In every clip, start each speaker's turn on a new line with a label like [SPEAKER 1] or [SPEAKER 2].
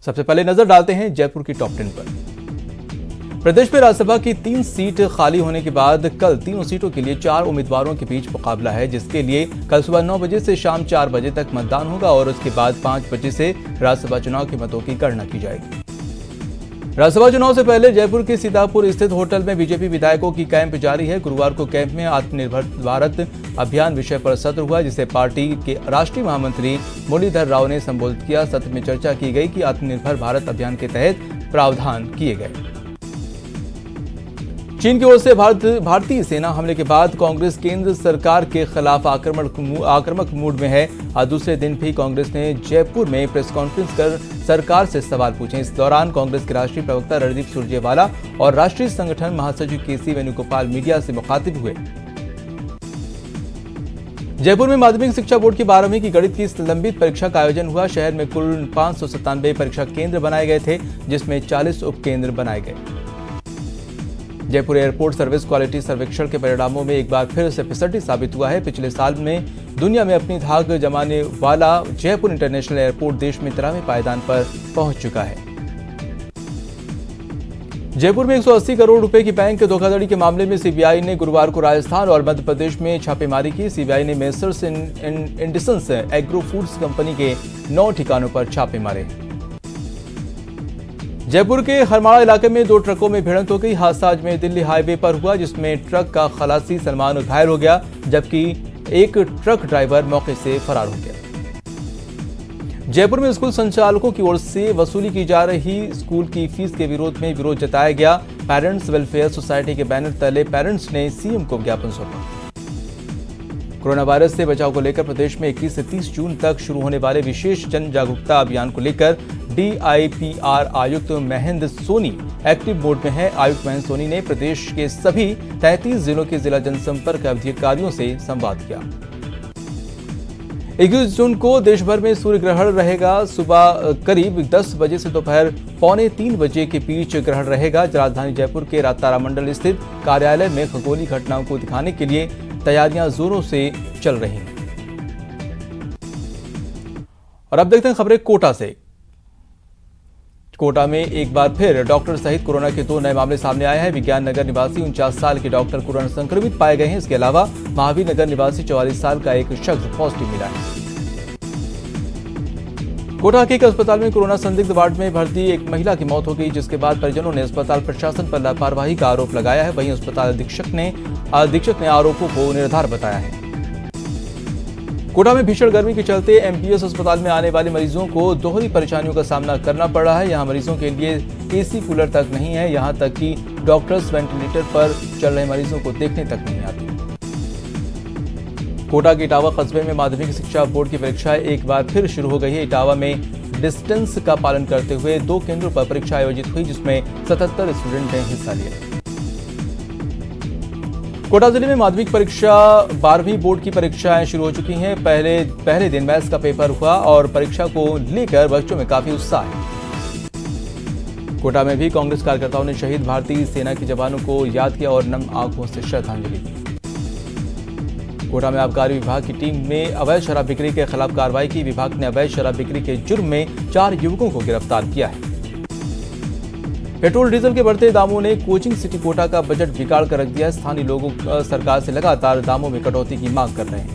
[SPEAKER 1] सबसे पहले नजर डालते हैं जयपुर की टॉप 10 पर। प्रदेश में राज्यसभा की 3 सीट खाली होने के बाद कल तीनों सीटों के लिए 4 उम्मीदवारों के बीच मुकाबला है, जिसके लिए कल सुबह 9 बजे से शाम 4 बजे तक मतदान होगा और उसके बाद 5 बजे से राज्यसभा चुनाव के मतों की गणना की जाएगी। राज्यसभा चुनाव से पहले जयपुर के सीतापुर स्थित होटल में बीजेपी विधायकों की कैंप जारी है। गुरुवार को कैंप में आत्मनिर्भर भारत अभियान विषय पर सत्र हुआ, जिसे पार्टी के राष्ट्रीय महामंत्री मुरलीधर राव ने संबोधित किया। सत्र में चर्चा की गई कि आत्मनिर्भर भारत अभियान के तहत प्रावधान किए गए। चीन की ओर से भारतीय सेना हमले के बाद कांग्रेस केंद्र सरकार के खिलाफ आक्रामक मूड में है। आज दूसरे दिन भी कांग्रेस ने जयपुर में प्रेस कॉन्फ्रेंस कर सरकार से सवाल पूछे। इस दौरान कांग्रेस के राष्ट्रीय प्रवक्ता रणदीप सुरजेवाला और राष्ट्रीय संगठन महासचिव केसी वेणुगोपाल मीडिया से मुखातिब हुए। जयपुर में माध्यमिक शिक्षा बोर्ड की 12वीं की गणित की लंबित परीक्षा का आयोजन हुआ। शहर में कुल 597 परीक्षा केंद्र बनाए गए थे, जिसमें 40 उपकेंद्र बनाए गए। जयपुर एयरपोर्ट सर्विस क्वालिटी सर्वेक्षण के परिणामों में एक बार फिर से फिसड्डी साबित हुआ है। पिछले साल में दुनिया में अपनी धाक जमाने वाला जयपुर इंटरनेशनल एयरपोर्ट देश में 13वें पायदान पर पहुंच चुका है। जयपुर में 180 करोड़ रुपए की बैंक धोखाधड़ी के मामले में सीबीआई ने गुरुवार को राजस्थान और मध्य प्रदेश में छापेमारी की। सीबीआई ने मेसर्स इंडिसन्स एग्रो फूड्स कंपनी के 9 ठिकानों पर छापे मारे। जयपुर के हरमाड़ा इलाके में 2 ट्रकों में भिड़ंत हो गई। हादसा अजमेर दिल्ली हाईवे पर हुआ, जिसमें ट्रक का खलासी सलमान घायल हो गया, जबकि एक ट्रक ड्राइवर मौके से फरार हो गया। जयपुर में स्कूल संचालकों की ओर से वसूली की जा रही स्कूल की फीस के विरोध में विरोध जताया गया। पेरेंट्स वेलफेयर सोसाइटी के बैनर तले पेरेंट्स ने सीएम को ज्ञापन सौंपा। कोरोना वायरस से बचाव को लेकर प्रदेश में 21 से 30 जून तक शुरू होने वाले विशेष जन जागरूकता अभियान को लेकर डीआईपीआर आयुक्त महेंद्र सोनी एक्टिव मोड में है। आयुक्त महेंद्र सोनी ने प्रदेश के सभी 33 जिलों के जिला जनसंपर्क अधिकारियों से संवाद किया। 21 जून को देश भर में सूर्य ग्रहण रहेगा। सुबह करीब 10 बजे से दोपहर 2:45 बजे के बीच ग्रहण रहेगा। राजधानी जयपुर के तारामंडल स्थित कार्यालय में खगोलीय घटनाओं को दिखाने के लिए तैयारियां जोरों से चल रही हैं। और अब देखते हैं खबरें कोटा से। कोटा में एक बार फिर डॉक्टर सहित कोरोना के 2 नए मामले सामने आए हैं। विज्ञान नगर निवासी 49 साल के डॉक्टर कोरोना संक्रमित पाए गए हैं। इसके अलावा महावीर नगर निवासी 44 साल का एक शख्स पॉजिटिव मिला है। कोटा के एक अस्पताल में कोरोना संदिग्ध वार्ड में भर्ती एक महिला की मौत हो गई, जिसके बाद परिजनों ने अस्पताल प्रशासन पर लापरवाही का आरोप लगाया है। वहीं अस्पताल अधीक्षक ने आरोपों को निराधार बताया है। कोटा में भीषण गर्मी के चलते एमपीएस अस्पताल में आने वाले मरीजों को दोहरी परेशानियों का सामना करना पड़ रहा है। यहां मरीजों के लिए एसी कूलर तक नहीं है, यहां तक कि डॉक्टर्स वेंटिलेटर पर चल रहे मरीजों को देखने तक नहीं आते। कोटा के इटावा कस्बे में माध्यमिक शिक्षा बोर्ड की परीक्षाएं एक बार फिर शुरू हो गई है। इटावा में डिस्टेंस का पालन करते हुए 2 केंद्रों पर परीक्षा आयोजित हुई, जिसमें 77 स्टूडेंट ने हिस्सा लिया। कोटा जिले में माध्यमिक परीक्षा 12वीं बोर्ड की परीक्षाएं शुरू हो चुकी हैं। पहले दिन मैथ्स का पेपर हुआ और परीक्षा को लेकर बच्चों में काफी उत्साह है। कोटा में भी कांग्रेस कार्यकर्ताओं ने शहीद भारतीय सेना के जवानों को याद किया और नम आंखों से श्रद्धांजलि दी। कोटा में आबकारी विभाग की टीम ने अवैध शराब बिक्री के खिलाफ कार्रवाई की। विभाग ने अवैध शराब बिक्री के जुर्म में 4 युवकों को गिरफ्तार किया है। पेट्रोल डीजल के बढ़ते दामों ने कोचिंग सिटी कोटा का बजट बिगाड़ कर रख दिया है। स्थानीय लोगों सरकार से लगातार दामों में कटौती की मांग कर रहे हैं।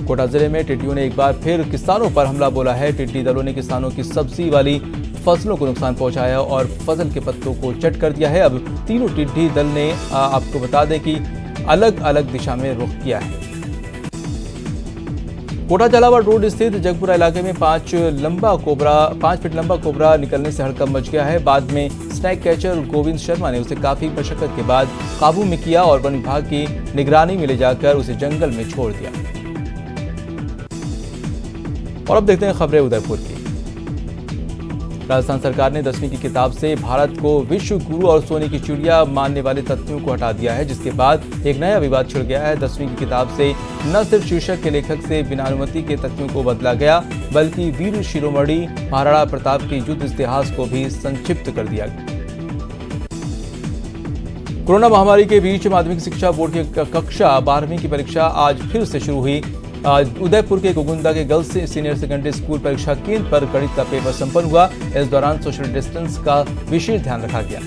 [SPEAKER 1] कोटा जिले में टिड्डियों ने एक बार फिर किसानों पर हमला बोला है। टिड्डी दलों ने किसानों की सब्जी वाली फसलों को नुकसान पहुंचाया और फसल के पत्तों को चट कर दिया है। अब तीनों टिड्डी दल ने आपको बता दें कि अलग अलग दिशा में रुख किया है। कोटा झालावाड़ रोड स्थित जगपुरा इलाके में 5 फीट लंबा कोबरा निकलने से हड़कंप मच गया है। बाद में स्नैक कैचर गोविंद शर्मा ने उसे काफी मशक्कत के बाद काबू में किया और वन विभाग की निगरानी में ले जाकर उसे जंगल में छोड़ दिया। और अब देखते हैं खबरें उदयपुर की। राजस्थान सरकार ने 10वीं की किताब से भारत को विश्व गुरु और सोने की चिड़िया मानने वाले तथ्यों को हटा दिया है, जिसके बाद एक नया विवाद छिड़ गया है। 10वीं की किताब से न सिर्फ शीर्षक के लेखक से बिना अनुमति के तथ्यों को बदला गया, बल्कि वीर शिरोमणि महाराणा प्रताप के युद्ध इतिहास को भी संक्षिप्त कर दिया गया। कोरोना महामारी के बीच माध्यमिक शिक्षा बोर्ड की कक्षा 12वीं की परीक्षा आज फिर से शुरू हुई। उदयपुर के गोगुंदा के गर्ल्स सीनियर सेकेंडरी स्कूल परीक्षा केंद्र पर गणित का पेपर संपन्न हुआ। इस दौरान सोशल डिस्टेंस का विशेष ध्यान रखा गया।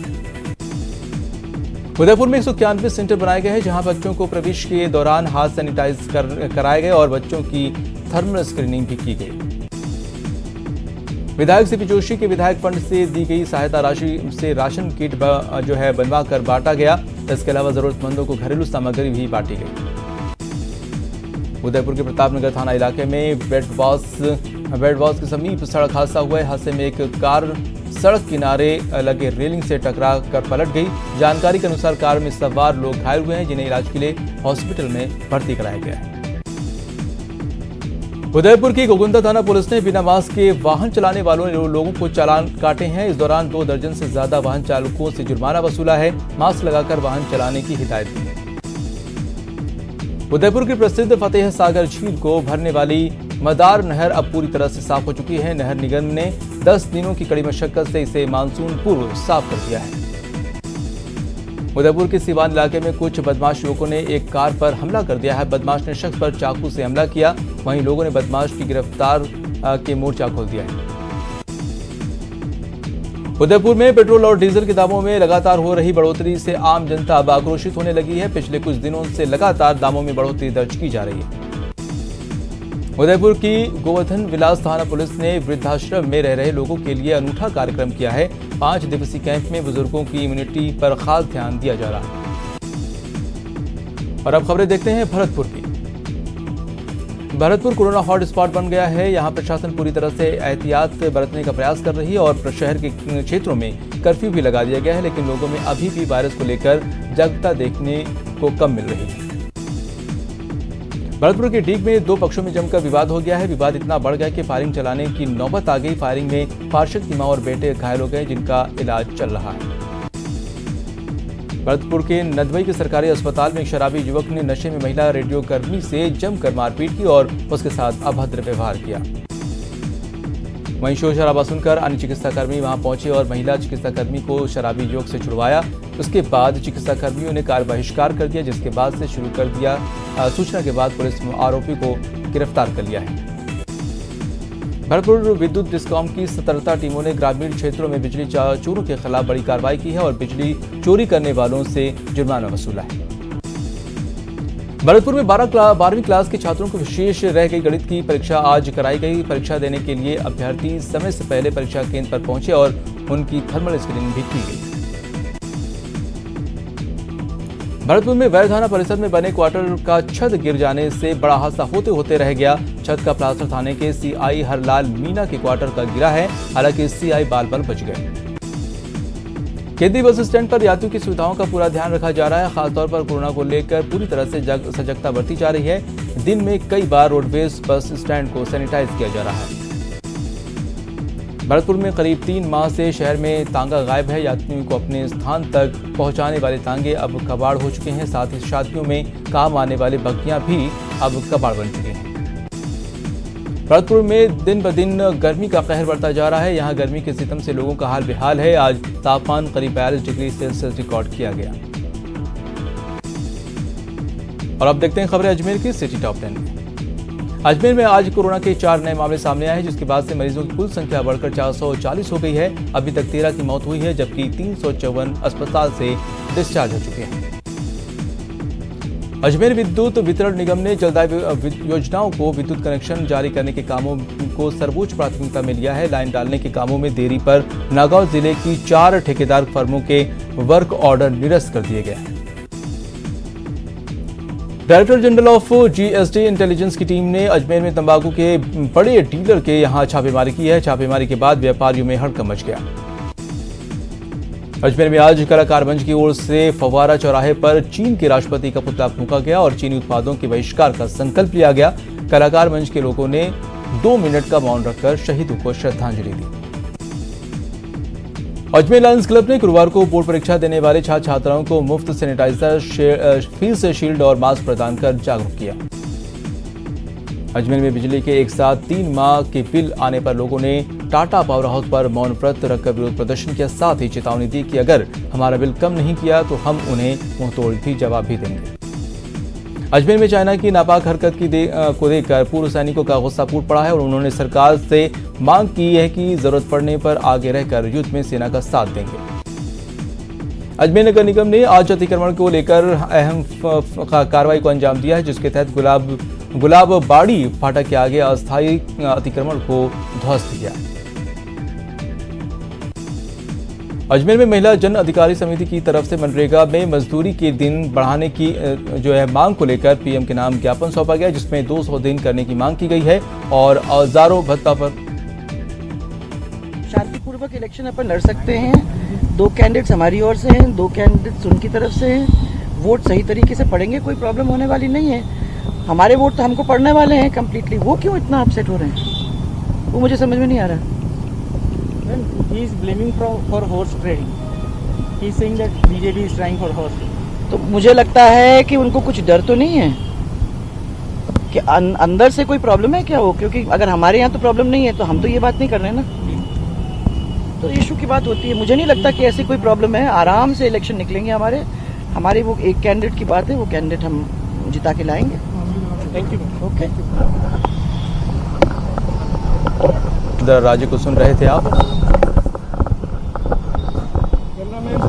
[SPEAKER 1] उदयपुर में 191 सेंटर बनाए गए हैं, जहां बच्चों को प्रवेश के दौरान हाथ सैनिटाइज कराए गए और बच्चों की थर्मल स्क्रीनिंग भी की गई। विधायक सीपी जोशी के विधायक फंड से दी गई सहायता राशि से राशन किट बनवा कर बांटा गया। इसके अलावा जरूरतमंदों को घरेलू सामग्री भी बांटी गई। उदयपुर के प्रतापनगर थाना इलाके में बेड वॉश के समीप सड़क हादसा हुआ है। हादसे में एक कार सड़क किनारे लगे रेलिंग से टकरा कर पलट गई। जानकारी के अनुसार कार में सवार लोग घायल हुए हैं, जिन्हें इलाज के लिए हॉस्पिटल में भर्ती कराया गया है। उदयपुर की गोगुंदा थाना पुलिस ने बिना मास्क के वाहन चलाने वालों लोगों को चालान काटे हैं। इस दौरान 2 दर्जन से ज्यादा वाहन चालकों से जुर्माना वसूला है। मास्क लगाकर वाहन चलाने की हिदायत दी है। उदयपुर की प्रसिद्ध फतेह सागर झील को भरने वाली मदार नहर अब पूरी तरह से साफ हो चुकी है। नहर निगम ने 10 दिनों की कड़ी मशक्कत से इसे मानसून पूर्व साफ कर दिया है। उदयपुर के सिवान इलाके में कुछ बदमाश युवकों ने एक कार पर हमला कर दिया है। बदमाश ने शख्स पर चाकू से हमला किया। वहीं लोगों ने बदमाश की गिरफ्तार के मोर्चा खोल दिया है। उदयपुर में पेट्रोल और डीजल के दामों में लगातार हो रही बढ़ोतरी से आम जनता अब आक्रोशित होने लगी है। पिछले कुछ दिनों से लगातार दामों में बढ़ोतरी दर्ज की जा रही है। उदयपुर की गोवर्धन विलास थाना पुलिस ने वृद्धाश्रम में रह रहे लोगों के लिए अनूठा कार्यक्रम किया है। 5 दिवसीय कैंप में बुजुर्गों की इम्यूनिटी पर खास ध्यान दिया जा रहा है। और अब खबरें देखते हैं भरतपुर की। भरतपुर कोरोना हॉटस्पॉट बन गया है। यहां प्रशासन पूरी तरह से एहतियात बरतने का प्रयास कर रही है और शहर के क्षेत्रों में कर्फ्यू भी लगा दिया गया है, लेकिन लोगों में अभी भी वायरस को लेकर जागरूकता देखने को कम मिल रही है। भरतपुर के डीग में 2 पक्षों में जमकर विवाद हो गया है। विवाद इतना बढ़ गया कि फायरिंग चलाने की नौबत आ गई। फायरिंग में पार्षद की मां और बेटे घायल हो गए, जिनका इलाज चल रहा है। भरतपुर के नदवई के सरकारी अस्पताल में एक शराबी युवक ने नशे में महिला रेडियो कर्मी से जमकर मारपीट की और उसके साथ अभद्र व्यवहार किया। वहीं शोर शराबा सुनकर अन्य चिकित्साकर्मी वहां पहुंचे और महिला चिकित्साकर्मी को शराबी युवक से छुड़वाया। उसके बाद चिकित्साकर्मियों ने कार्य बहिष्कार कर दिया, जिसके बाद से शुरू कर दिया। सूचना के बाद पुलिस आरोपी को गिरफ्तार कर लिया है। भरतपुर विद्युत डिस्कॉम की सतर्कता टीमों ने ग्रामीण क्षेत्रों में बिजली चोरों के खिलाफ बड़ी कार्रवाई की है और बिजली चोरी करने वालों से जुर्माना वसूला है। भरतपुर में 12वीं क्लास के छात्रों को विशेष रह गई गणित की परीक्षा आज कराई गई। परीक्षा देने के लिए अभ्यर्थी समय से पहले परीक्षा केंद्र पर पहुंचे और उनकी थर्मल स्क्रीनिंग भी की गई। भरतपुर में वैर थाना परिसर में बने क्वार्टर का छत गिर जाने से बड़ा हादसा होते रह गया। छत का प्लास्टर थाने के सीआई हरलाल मीना के क्वार्टर का गिरा है। हालांकि सीआई बाल बच गए। केंद्रीय बस स्टैंड पर यात्रियों की सुविधाओं का पूरा ध्यान रखा जा रहा है। खासतौर पर कोरोना को लेकर पूरी तरह से सजगता बरती जा रही है। दिन में कई बार रोडवेज बस स्टैंड को सैनिटाइज किया जा रहा है। भरतपुर में करीब 3 माह से शहर में तांगा गायब है। यात्रियों को अपने स्थान तक पहुंचाने वाले तांगे अब कबाड़ हो चुके हैं। साथ ही शादियों में काम आने वाले बग्गियां भी अब कबाड़ बन चुके हैं। भरतपुर में दिन ब दिन गर्मी का कहर बढ़ता जा रहा है। यहां गर्मी के सितम से लोगों का हाल बेहाल है। आज तापमान करीब 42 डिग्री सेल्सियस रिकॉर्ड किया गया। और अब देखते हैं खबरें अजमेर की सिटी टॉप 10 में। अजमेर में आज कोरोना के 4 नए मामले सामने आए हैं, जिसके बाद से मरीजों की कुल संख्या बढ़कर 440 हो गई है। अभी तक 13 की मौत हुई है, जबकि 354 अस्पताल से डिस्चार्ज हो चुके हैं। अजमेर विद्युत वितरण निगम ने जलदायी योजनाओं को विद्युत कनेक्शन जारी करने के कामों को सर्वोच्च प्राथमिकता में लिया है। लाइन डालने के कामों में देरी पर नागौर जिले की 4 ठेकेदार फर्मों के वर्क ऑर्डर निरस्त कर दिए गए। Director general of GST intelligence की टीम ने अजमेर में तंबाकू के बड़े डीलर के यहां छापेमारी की है। छापेमारी के बाद व्यापारियों में हड़कंप मच गया। अजमेर में आज कलाकारगंज की ओर से फव्वारा चौराहे पर चीन के राष्ट्रपति का पुतला फूंका गया और चीनी उत्पादों के बहिष्कार का संकल्प लिया गया। कलाकारगंज के लोगों ने 2 मिनट का मौन रखकर शहीदों को श्रद्धांजलि दी। अजमेर लायंस क्लब ने गुरुवार को बोर्ड परीक्षा देने वाले छात्र छात्राओं को मुफ्त सैनिटाइजर, फीस शील्ड और मास्क प्रदान कर जागरूक किया। अजमेर में बिजली के एक साथ 3 माह के बिल आने पर लोगों ने टाटा पावर हाउस पर मौन व्रत रखकर विरोध प्रदर्शन किया। साथ ही चेतावनी दी कि अगर हमारा बिल कम नहीं किया तो हम उन्हें मुंहतोड़ भी जवाब भी देंगे। अजमेर में चाइना की नापाक हरकत को देखकर पूर्व सैनिकों का गुस्सा फूट पड़ा है और उन्होंने सरकार से मांग की है कि जरूरत पड़ने पर आगे रहकर युद्ध में सेना का साथ देंगे। अजमेर नगर निगम ने आज अतिक्रमण को लेकर अहम कार्रवाई को अंजाम दिया है, जिसके तहत गुलाब बाड़ी फाटक के आगे अस्थायी अतिक्रमण को ध्वस्त किया। अजमेर में महिला जन अधिकारी समिति की तरफ से मनरेगा में मजदूरी के दिन बढ़ाने की मांग को लेकर पीएम के नाम ज्ञापन सौंपा गया, जिसमें 200 दिन करने की मांग की गई है और औजारों भत्ता पर
[SPEAKER 2] शांतिपूर्वक इलेक्शन अपन लड़ सकते हैं। 2 कैंडिडेट्स हमारी ओर से हैं, 2 कैंडिडेट्स उनकी तरफ से हैं। वोट सही तरीके से पड़ेंगे, कोई प्रॉब्लम होने वाली नहीं है। हमारे वोट तो हमको पड़ने वाले हैं कम्प्लीटली। वो क्यों इतना अपसेट हो रहे हैं, वो मुझे समझ में नहीं आ रहा।
[SPEAKER 3] He is blaming for horse trading. He is saying that BJP is trying for horse.
[SPEAKER 2] तो मुझे लगता है कि उनको कुछ डर तो नहीं है कि अंदर से कोई प्रॉब्लम है क्या वो, क्योंकि अगर हमारे यहाँ तो प्रॉब्लम नहीं है तो हम तो ये बात नहीं कर रहे हैं ना। तो इशू की बात होती है, मुझे नहीं लगता कि ऐसी कोई प्रॉब्लम है। आराम से इलेक्शन निकलेंगे हमारे वो एक कैंडिडेट की बात है, वो कैंडिडेट हम जिता के लाएंगे।
[SPEAKER 3] Thank you.
[SPEAKER 2] ओके।
[SPEAKER 1] राज्य को सुन रहे थे आप।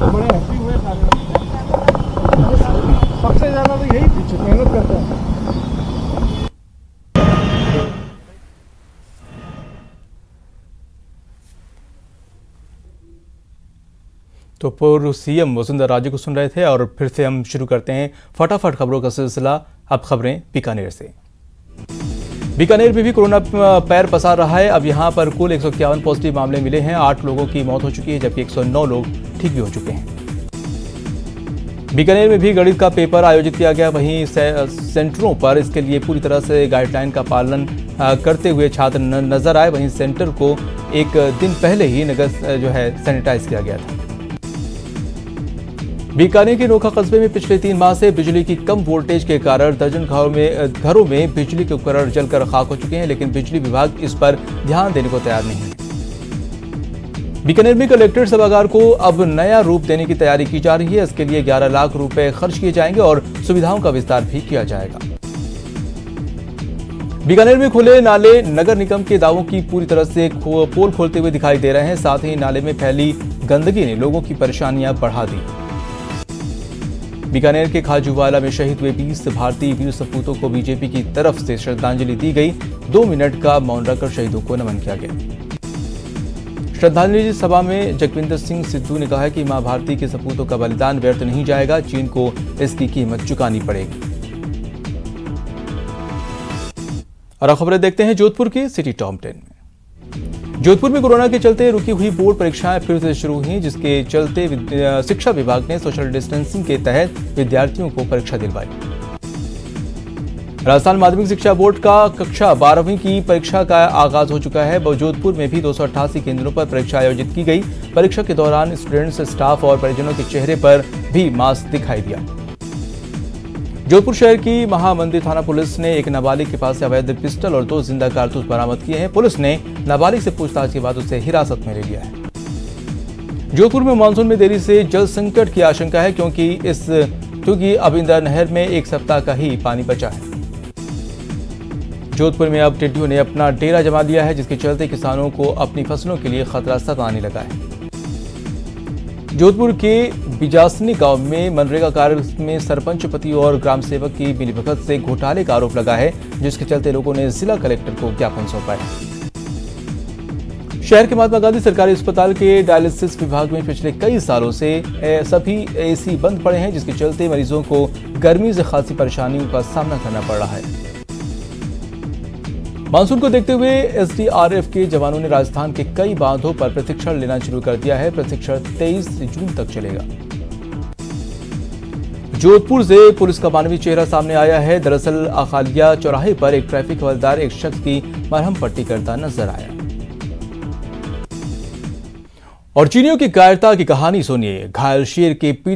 [SPEAKER 3] बड़े हैप्पी हुए सारे, सबसे ज्यादा तो यही पीछे मेहनत करता है।
[SPEAKER 1] तो पूर्व सीएम वसुंधरा राजे को सुन रहे थे और फिर से हम शुरू करते हैं फटाफट खबरों का सिलसिला। अब खबरें बीकानेर से। बीकानेर में भी कोरोना पैर पसार रहा है। अब यहां पर कुल 151 पॉजिटिव मामले मिले हैं। 8 लोगों की मौत हो चुकी है, जबकि 109 लोग ठीक भी हो चुके हैं। बीकानेर में भी गणित का पेपर आयोजित किया गया। वहीं सेंटरों पर इसके लिए पूरी तरह से गाइडलाइन का पालन करते हुए छात्र नजर आए। वहीं सेंटर को एक दिन पहले ही सैनिटाइज किया गया था। बीकानेर के नोखा कस्बे में पिछले 3 माह से बिजली की कम वोल्टेज के कारण दर्जन घरों में बिजली के उपकरण जलकर खाक हो चुके हैं, लेकिन बिजली विभाग इस पर ध्यान देने को तैयार नहीं है। बीकानेर में कलेक्ट्रेट सभागार को अब नया रूप देने की तैयारी की जा रही है। इसके लिए 11 लाख रुपए खर्च किए जाएंगे और सुविधाओं का विस्तार भी किया जाएगा। बीकानेर में खुले नाले नगर निगम के दावों की पूरी तरह से पोल खोलते हुए दिखाई दे रहे हैं। साथ ही नाले में फैली गंदगी ने लोगों की परेशानियां बढ़ा दी। बीकानेर के खाजूवाला में शहीद हुए 20 भारतीय वीर सपूतों को बीजेपी की तरफ से श्रद्धांजलि दी गई। 2 मिनट का मौन रखकर शहीदों को नमन किया गया। श्रद्धांजलि सभा में जगविंदर सिंह सिद्धू ने कहा कि मां भारती के सपूतों का बलिदान व्यर्थ नहीं जाएगा, चीन को इसकी कीमत चुकानी पड़ेगी। और खबरें देखते हैं जोधपुर की सिटी टॉप 10 में। जोधपुर में कोरोना के चलते रुकी हुई बोर्ड परीक्षाएं फिर से शुरू हुई, जिसके चलते शिक्षा विभाग ने सोशल डिस्टेंसिंग के तहत विद्यार्थियों को परीक्षा दिलवाई। राजस्थान माध्यमिक शिक्षा बोर्ड का कक्षा 12वीं की परीक्षा का आगाज हो चुका है। जोधपुर में भी 288 केंद्रों पर परीक्षा आयोजित की गई। परीक्षा के दौरान स्टूडेंट्स, स्टाफ और परिजनों के चेहरे पर भी मास्क दिखाई दिया। जोधपुर शहर की महामंदिर थाना पुलिस ने एक नाबालिग के पास से अवैध पिस्टल और 2 जिंदा कारतूस बरामद किए हैं। पुलिस ने नाबालिग से पूछताछ के बाद उसे हिरासत में ले लिया है। जोधपुर में मानसून में देरी से जल संकट की आशंका है, क्योंकि अब इंदिरा नहर में 1 सप्ताह का ही पानी बचा है। जोधपुर में अब टिड्डियों ने अपना डेरा जमा लिया है, जिसके चलते किसानों को अपनी फसलों के लिए खतरा सताने लगा है। जोधपुर के बिजासनी गांव में मनरेगा कार्य में सरपंच पति और ग्राम सेवक की मिलीभगत से घोटाले का आरोप लगा है, जिसके चलते लोगों ने जिला कलेक्टर को ज्ञापन सौंपा है। शहर के महात्मा गांधी सरकारी अस्पताल के डायलिसिस विभाग में पिछले कई सालों से सभी एसी बंद पड़े हैं, जिसके चलते मरीजों को गर्मी से खासी परेशानियों का सामना करना पड़ रहा है। मानसून को देखते हुए एसडीआरएफ के जवानों ने राजस्थान के कई बांधों पर प्रशिक्षण लेना शुरू कर दिया है। प्रशिक्षण 23 जून तक चलेगा। जोधपुर से पुलिस का मानवीय चेहरा सामने आया है। दरअसल अखालिया चौराहे पर एक ट्रैफिक हवलदार एक शख्स की मरहम पट्टी करता नजर आया। और चीनियों की कायरता की कहानी सुनिए। घायल शेर के पिता